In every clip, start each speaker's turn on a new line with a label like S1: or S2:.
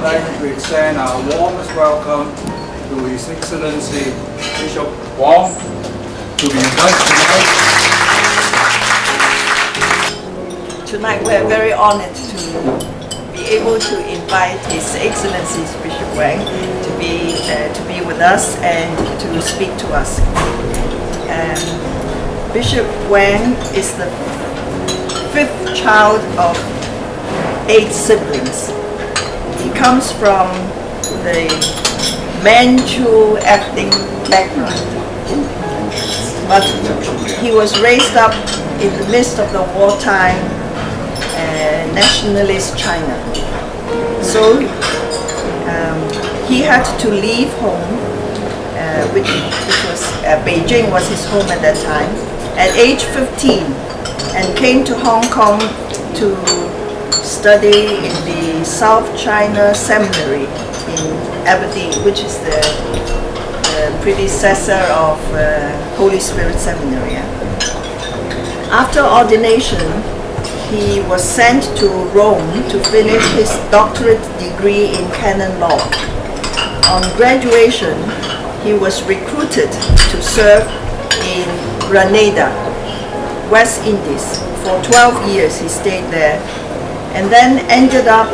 S1: like to extend our warmest welcome to His Excellency Bishop Wang to be with us tonight.
S2: Tonight we're very honored to be able to invite His Excellency Bishop Wang to be with us and to speak to us. Bishop Wang is the 5th child of 8 siblings. He comes from the Manchu ethnic background, but he was raised up in the midst of the wartime nationalist China. So he had to leave home, which was Beijing was his home at that time, at age 15, and came to Hong Kong to study in the South China Seminary in Aberdeen, which is the predecessor of Holy Spirit Seminary. After ordination, he was sent to Rome to finish his doctorate degree in canon law. On graduation, he was recruited to serve in Grenada, West Indies. For 12 years he stayed there, and then ended up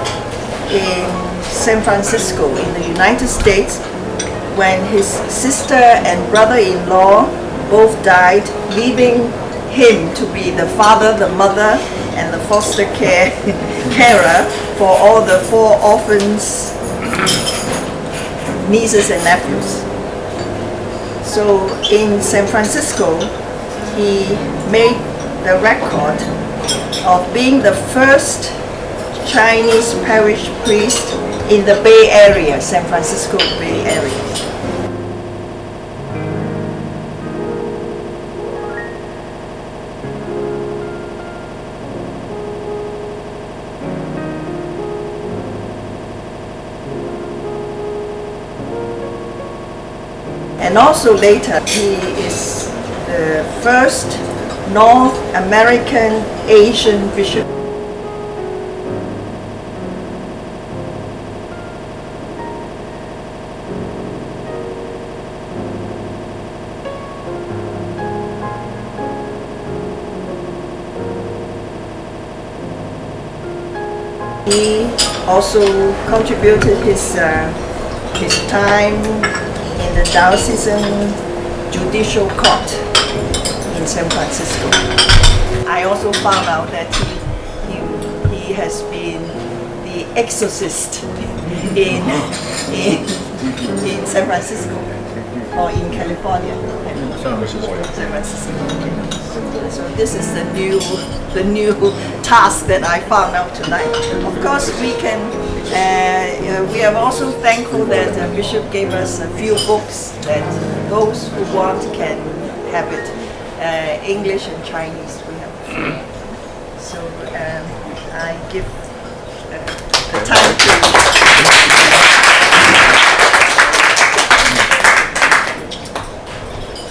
S2: in San Francisco in the United States when his sister and brother-in-law both died, leaving him to be the father, the mother, and the foster carer for all the 4 orphans, nieces and nephews. So in San Francisco, he made the record of being the first Chinese parish priest in the Bay Area, San Francisco Bay Area. And also later, he is the first North American Asian bishop. He also contributed his time in the diocesan judicial court in San Francisco. I also found out that he has been the exorcist in San Francisco or in California. San Francisco. So this is the new task that I found out tonight. Of course, we are also thankful that the Bishop gave us a few books that those who want can have it. English and Chinese we have. So I give the time to.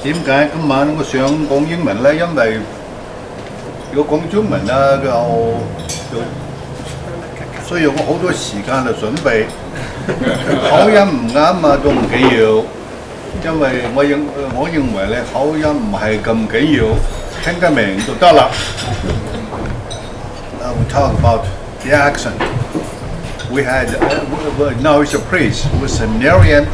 S3: 點解今晚我想講英文呢？因為如果講中文呢，就需要我好多時間嚟準備。口音唔啱啊，都唔緊要，因為我認為咧口音唔係咁緊要，聽得明就得啦。We talk about the accent. We had now he's a priest, he was a seminarian,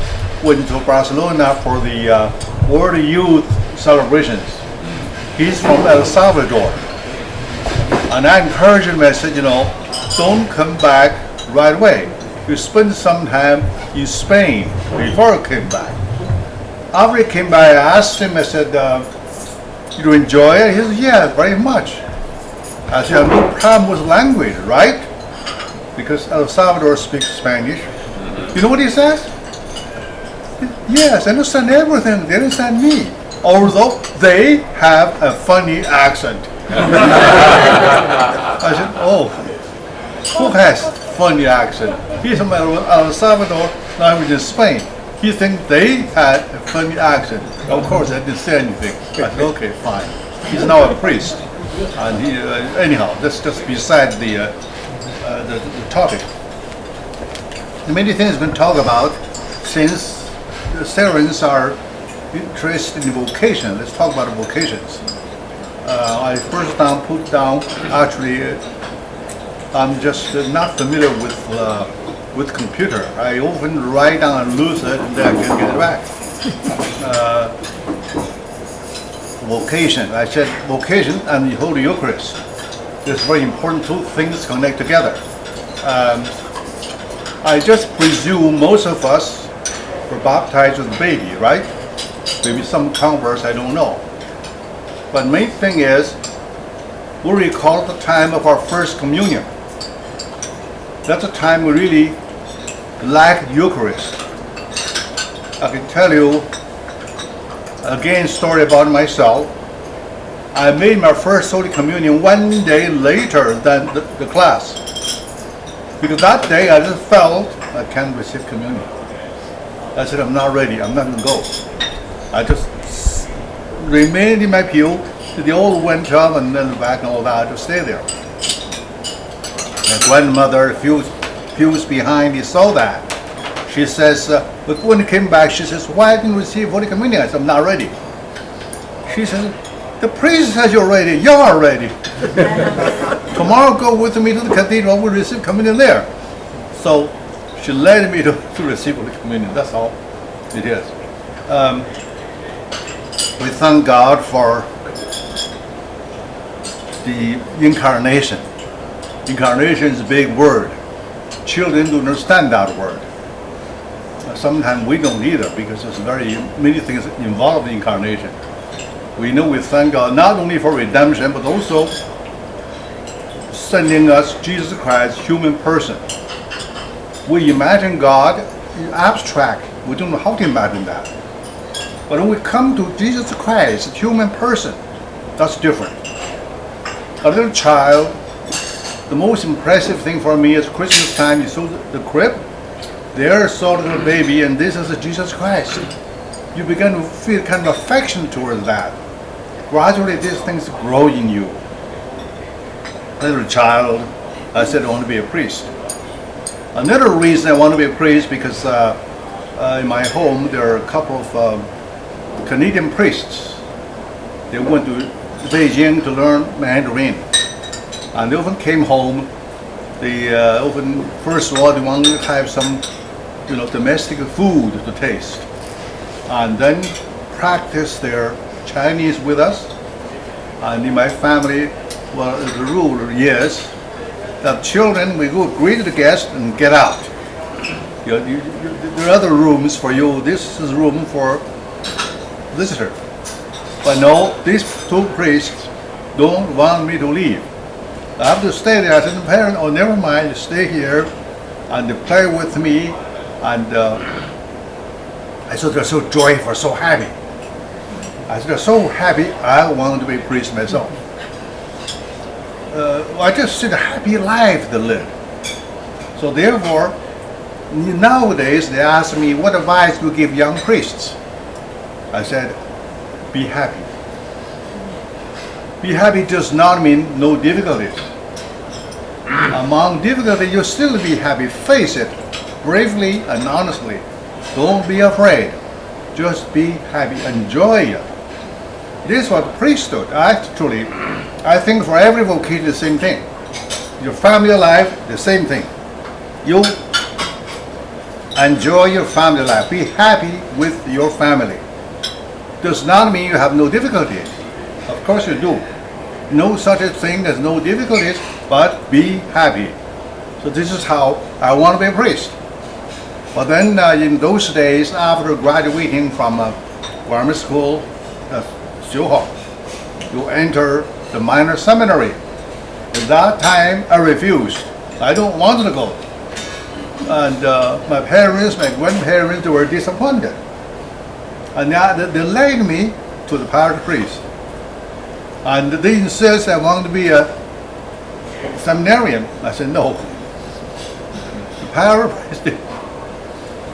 S3: went to Barcelona for the World Youth celebrations. He's from El Salvador. And I encouraged him, I said, don't come back right away. You spend some time in Spain before you came back. After he came back, I asked him, I said, you enjoy it? He said, yeah, very much. I said, no problem with language, right? Because El Salvador speaks Spanish. You know what he says? Yes, I understand everything. They understand me. Although they have a funny accent. I said, oh, who has funny accent? He's from El Salvador, now he's in Spain. He thinks they had a funny accent. Of course, I didn't say anything. I said, okay, fine. He's now a priest. And he, anyhow, that's just beside the topic. many things we can talk about since the Serrans are interested in vocation. Let's talk about vocations. I first put down, actually, I'm just not familiar with computer. I often write down and lose it and then I can get it back. Vocation, I said vocation and the Holy Eucharist. It's very important, two things connect together. I just presume most of us were baptized as a baby, right? Maybe some converts, I don't know. But main thing is, we recall the time of our first communion. That's the time we really lack Eucharist. I can tell you, again, story about myself. I made my first Holy Communion one day later than the class. Because that day I just felt I can't receive communion. I said, I'm not ready, I'm not going to go. I just remained in my pew. They all went up and then back and all that to stay there. My grandmother, pews behind me, saw that. She says, but when he came back, she says, why didn't you receive Holy Communion? I said, I'm not ready. She says, the priest says you're ready. You're ready. Tomorrow go with me to the cathedral, we'll receive communion there. So she led me to receive Holy Communion. That's all it is. We thank God for the incarnation. Incarnation is a big word. Children don't understand that word. Sometimes we don't either because there's very many things involved in incarnation. We know we thank God not only for redemption but also sending us Jesus Christ, human person. We imagine God in abstract. We don't know how to imagine that. But when we come to Jesus Christ, human person, that's different. A little child, the most impressive thing for me is Christmas time, you saw the crib. There saw the little baby, and this is Jesus Christ. You begin to feel kind of affection towards that. Gradually, these things grow in you. Little child, I said I want to be a priest. Another reason I want to be a priest because in my home there are a couple of Canadian priests. They went to Beijing to learn Mandarin, and they often came home. They often, first of all, they want to have some, domestic food to taste, and then practice their Chinese with us. And in my family, well, the rule is that children, we go greet the guest and get out. There are other rooms for you. This is room for visitor. But no, these two priests don't want me to leave. I have to stay there. I said to the parents, oh, never mind, you stay here and they play with me. And I said, they're so joyful, so happy. I said, they're so happy, I want to be a priest myself. I just see the happy life they live. So therefore, nowadays they ask me, what advice do you give young priests? I said, be happy. Be happy does not mean no difficulties. Among difficulties, you still be happy. Face it bravely and honestly. Don't be afraid. Just be happy. Enjoy it. This is what priesthood. Actually, I think for every vocation, the same thing. Your family life, the same thing. You enjoy your family life. Be happy with your family. Does not mean you have no difficulties. Of course you do. No such a thing as no difficulties, but be happy. So this is how I want to be a priest. But then in those days, after graduating from grammar school, you enter the minor seminary. At that time, I refused. I don't want to go. And my parents, my grandparents, they were disappointed. And they led me to the parish priest. And they insist I want to be a seminarian. I said, no. The parish priest,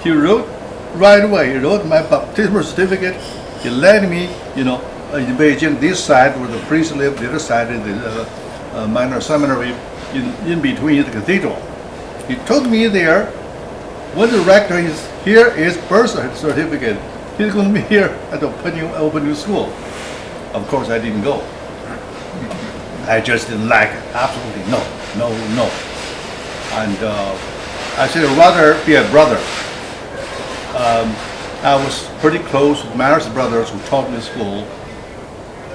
S3: he wrote right away, he wrote my baptismal certificate. He led me, in Beijing, this side where the priest lived, the other side is the minor seminary in between the cathedral. He took me there When the rector is here, is birth certificate. He's going to be here at the opening school. Of course, I didn't go. I just didn't like it. Absolutely no. And I said, rather be a brother. I was pretty close with Mary's brothers who taught in the school.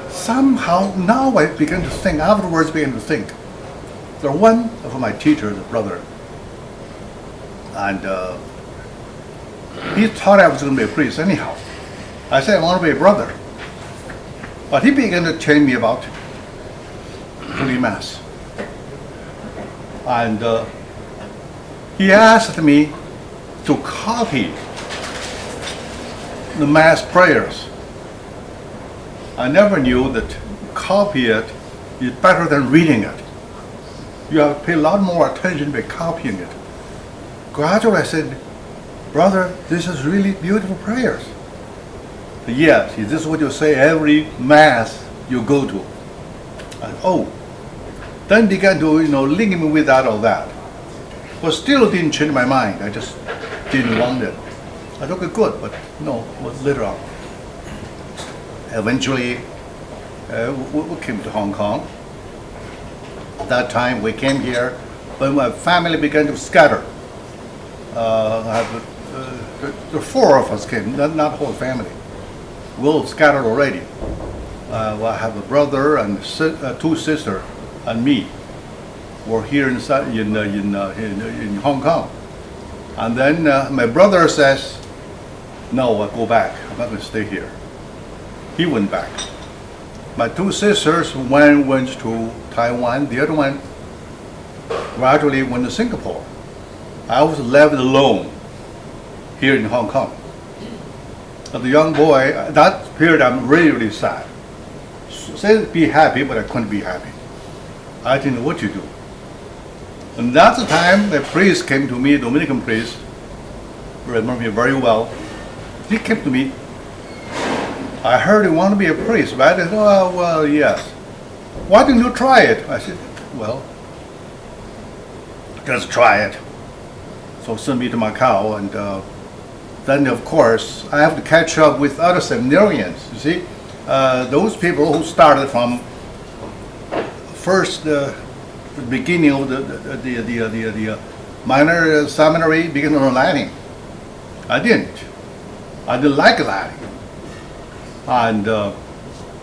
S3: Somehow, now I began to think, afterwards began to think. There one of my teachers, a brother, and he thought I was going to be a priest anyhow. I said, I want to be a brother. But he began to tell me about Holy Mass. And he asked me to copy the Mass prayers. I never knew that copy it is better than reading it. You have to pay a lot more attention by copying it. Gradually I said, brother, this is really beautiful prayers. Yes, this is what you say every Mass you go to. And, oh, then began to link me with that or that. But still didn't change my mind. I just didn't want it. I thought it good, but no, it was later on. Eventually, we came to Hong Kong. At that time, we came here when my family began to scatter. The four of us came, not whole family. We all scattered already. I have a brother and two sisters, and me. We're here in Hong Kong. And then my brother says, no, I'll go back. I'm not going to stay here. He went back. My two sisters, one went to Taiwan, the other one gradually went to Singapore. I was left alone here in Hong Kong. As a young boy, that period I'm really, really sad. Said be happy, but I couldn't be happy. I didn't know what to do. And that's the time the priest came to me, Dominican priest, remember me very well. He came to me. I heard you want to be a priest, right? I said, oh, well, yes. Why didn't you try it? I said, well, just try it. So sent me to Macau, and then of course I have to catch up with other seminarians. You see, those people who started from first the beginning of the minor seminary, beginning of Latin. I didn't like Latin. And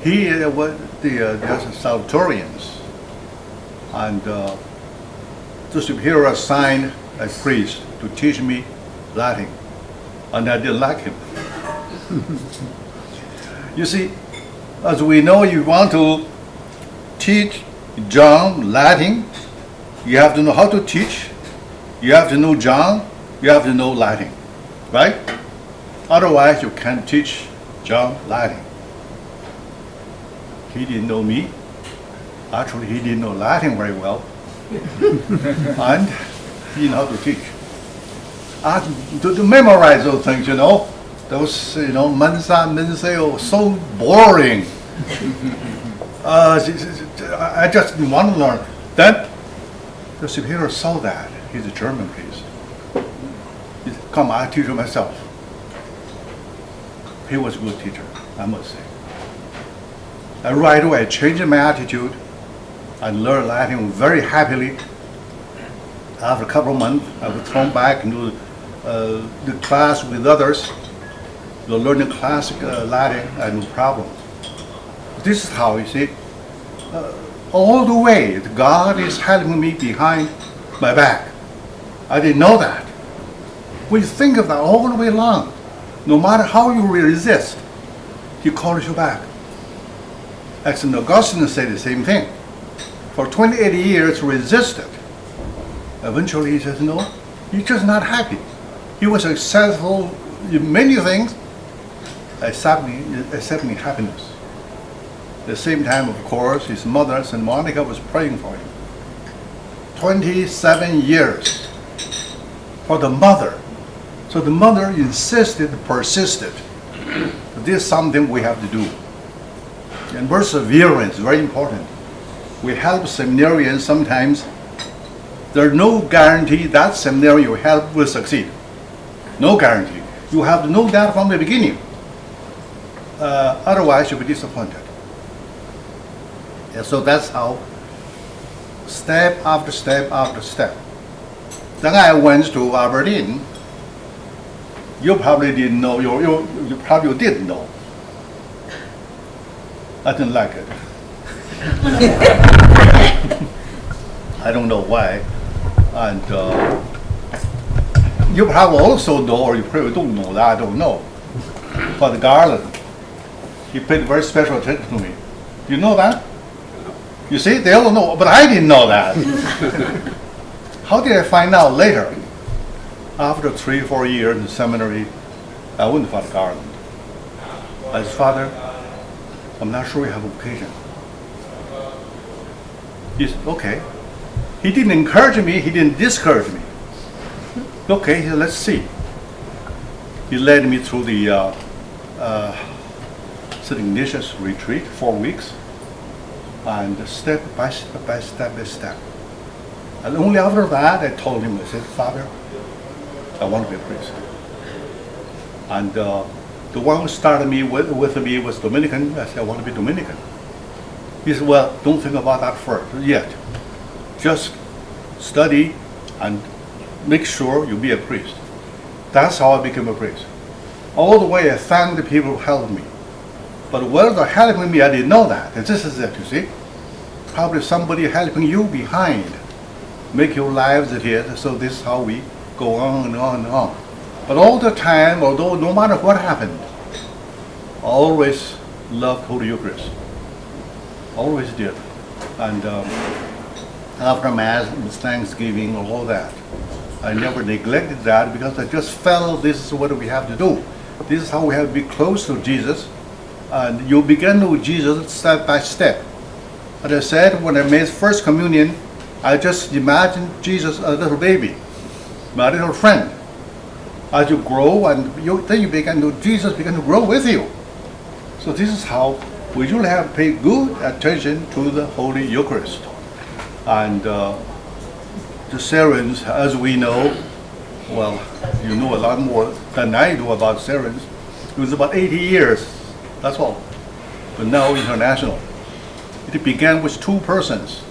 S3: he was the Salvatorians, and the superior assigned a priest to teach me Latin, and I didn't like him. You see, as we know, you want to teach John Latin, you have to know how to teach, you have to know John, you have to know Latin, right? Otherwise, you can't teach John Latin. He didn't know me. Actually, he didn't know Latin very well. And he didn't know how to teach. To memorize those things, those, Mensa, Menseo, so boring. I just didn't want to learn. Then the superior saw that. He's a German priest. He said, come, I'll teach you myself. He was a good teacher, I must say. And right away, I changed my attitude. I learned Latin very happily. After a couple of months, I was thrown back into the class with others. Learning classic Latin, I had no problem. This is how, you see, all the way, God is helping me behind my back. I didn't know that. When you think of that all the way along, no matter how you resist, He calls you back. As St. Augustine said the same thing. For 28 years resisted. Eventually he says, no, you're just not happy. He was successful in many things, except in happiness. At the same time, of course, his mother, St. Monica, was praying for him. 27 years for the mother. So the mother insisted, persisted. This is something we have to do. And perseverance is very important. We help seminarians sometimes. There's no guarantee that seminary you help will succeed. No guarantee. You have to know that from the beginning. Otherwise, you'll be disappointed. And so that's how, step after step after step. Then I went to Aberdeen. You probably didn't know. You probably did know. I didn't like it. I don't know why. And you probably also know, or you probably don't know that, I don't know. But Garland, he paid very special attention to me. Do you know that? You see, they all know, but I didn't know that. How did I find out later? After 3 or 4 years in seminary, I went to Father Garland. I said, Father, I'm not sure you have a vocation. He said, okay. He didn't encourage me, he didn't discourage me. Okay, he said, let's see. He led me through the St. Ignatius retreat, 4 weeks, and step by step by step by step. And only after that, I told him, I said, Father, I want to be a priest. And the one who started me with me was Dominican. I said, I want to be Dominican. He said, well, don't think about that first yet. Just study and make sure you be a priest. That's how I became a priest. All the way I thanked the people who helped me. But whether they're helping me, I didn't know that. And this is it, you see. Probably somebody helping you behind. Make your lives adhere. So this is how we go on and on and on. But all the time, although no matter what happened, I always loved Holy Eucharist. Always did. And after Mass, Thanksgiving, all that, I never neglected that because I just felt this is what we have to do. This is how we have to be close to Jesus. And you begin with Jesus step by step. As I said, when I made First Communion, I just imagined Jesus a little baby, my little friend. As you grow, and then you begin to, Jesus begin to grow with you. So this is how we usually have to pay good attention to the Holy Eucharist. And the Serrans, as we know, well, you know a lot more than I do about Serrans. It was about 80 years, that's all. But now international. It began with 2 persons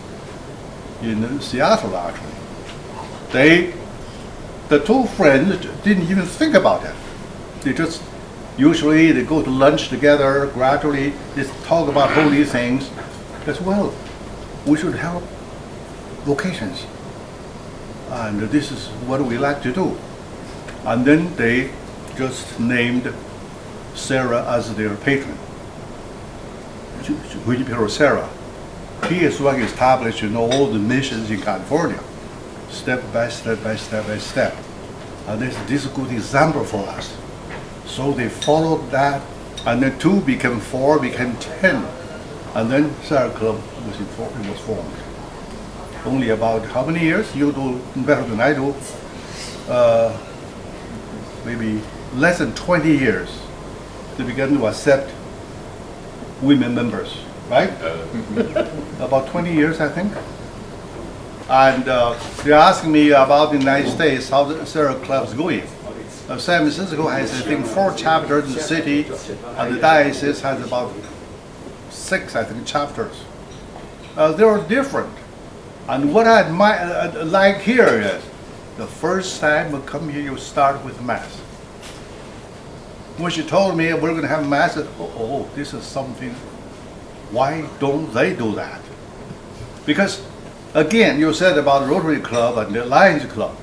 S3: in Seattle, actually. The 2 friends didn't even think about it. They just, usually they go to lunch together, gradually they talk about holy things. As well, we should help vocations. And this is what we like to do. And then they just named Serra as their patron. Junipero Serra. He is one established, all the missions in California. Step by step by step by step. And this is a good example for us. So they followed that, and then 2 became 4, became 10. And then Serra Club was formed. Only about how many years? You do better than I do. Maybe less than 20 years. They began to accept women members, right? About 20 years, I think. And they're asking me about the United States, how the Serra Club is going. San Francisco has, I think, 4 chapters in the city, and the diocese has about 6, I think, chapters. They are different. And what I like here is, the first time you come here, you start with Mass. When she told me we're going to have Mass, I said, oh, this is something. Why don't they do that? Because, again, you said about the Rotary Club and the Lions Club.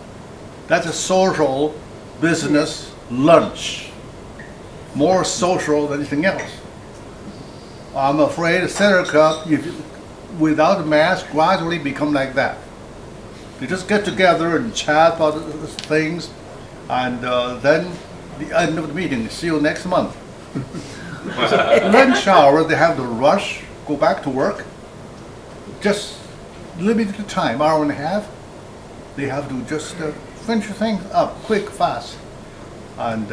S3: That's a social business lunch. More social than anything else. I'm afraid the Serra Club, without Mass, gradually become like that. They just get together and chat about things, and then the end of the meeting, see you next month. Lunch hour, they have to rush, go back to work. Just limited time, hour and a half. They have to just finish things up quick, fast. And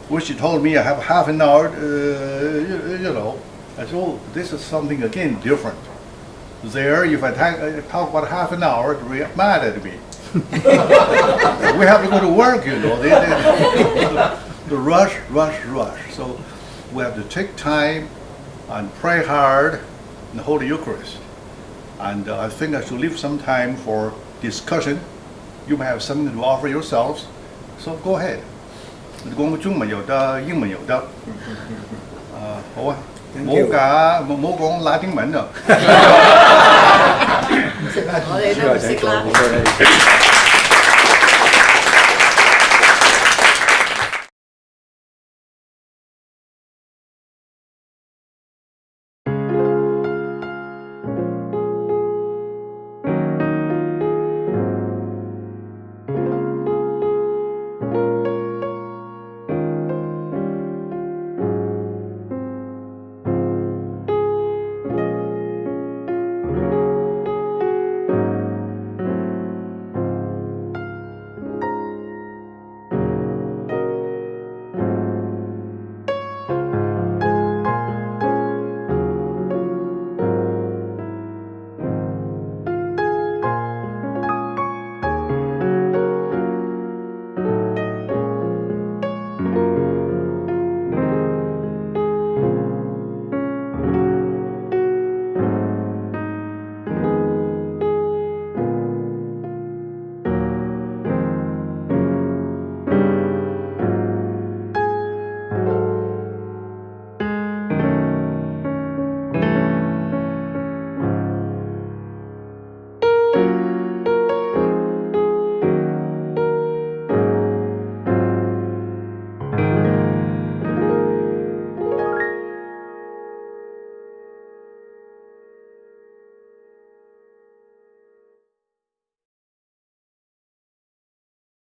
S3: when she told me I have half an hour, I said, oh, this is something again different. There, if I talk about half an hour, they're mad at me. We have to go to work, you know. The rush. So we have to take time and pray hard and hold the Eucharist. And I think I should leave some time for discussion. You may have something to offer yourselves, so go ahead. 講中文又得，英文又得。好啊，冇講拉丁文啊。
S2: 我哋都唔識啦。